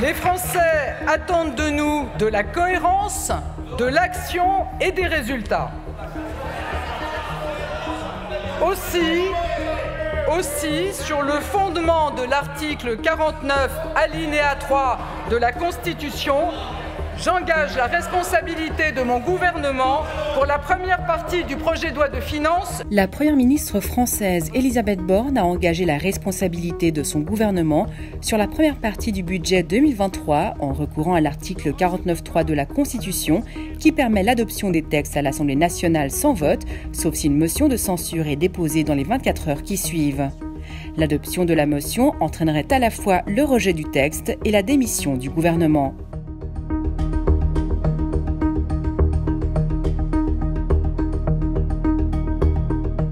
Les Français attendent de nous de la cohérence, de l'action et des résultats. Aussi, sur le fondement de l'article 49, alinéa 3 de la Constitution, j'engage la responsabilité de mon gouvernement pour la première partie du projet de loi de finances. La première ministre française Elisabeth Borne a engagé la responsabilité de son gouvernement sur la première partie du budget 2023 en recourant à l'article 49.3 de la Constitution qui permet l'adoption des textes à l'Assemblée nationale sans vote, sauf si une motion de censure est déposée dans les 24 heures qui suivent. L'adoption de la motion entraînerait à la fois le rejet du texte et la démission du gouvernement.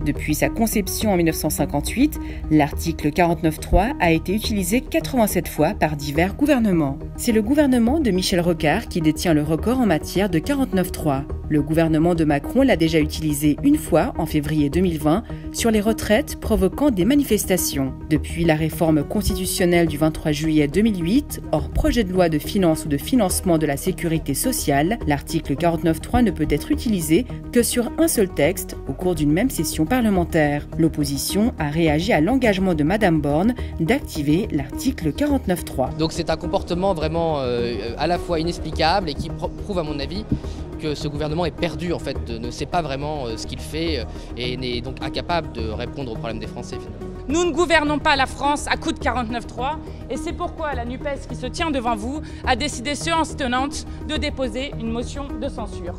Depuis sa conception en 1958, l'article 49.3 a été utilisé 87 fois par divers gouvernements. C'est le gouvernement de Michel Rocard qui détient le record en matière de 49.3. Le gouvernement de Macron l'a déjà utilisé une fois en février 2020 sur les retraites provoquant des manifestations. Depuis la réforme constitutionnelle du 23 juillet 2008, hors projet de loi de finances ou de financement de la sécurité sociale, l'article 49.3 ne peut être utilisé que sur un seul texte au cours d'une même session parlementaire. L'opposition a réagi à l'engagement de Madame Borne d'activer l'article 49.3. Donc c'est un comportement vraiment à la fois inexplicable et qui prouve à mon avis que ce gouvernement est perdu en fait, ne sait pas vraiment ce qu'il fait et n'est donc incapable de répondre aux problèmes des Français finalement. Nous ne gouvernons pas la France à coup de 49.3 et c'est pourquoi la NUPES qui se tient devant vous a décidé séance tenante de déposer une motion de censure.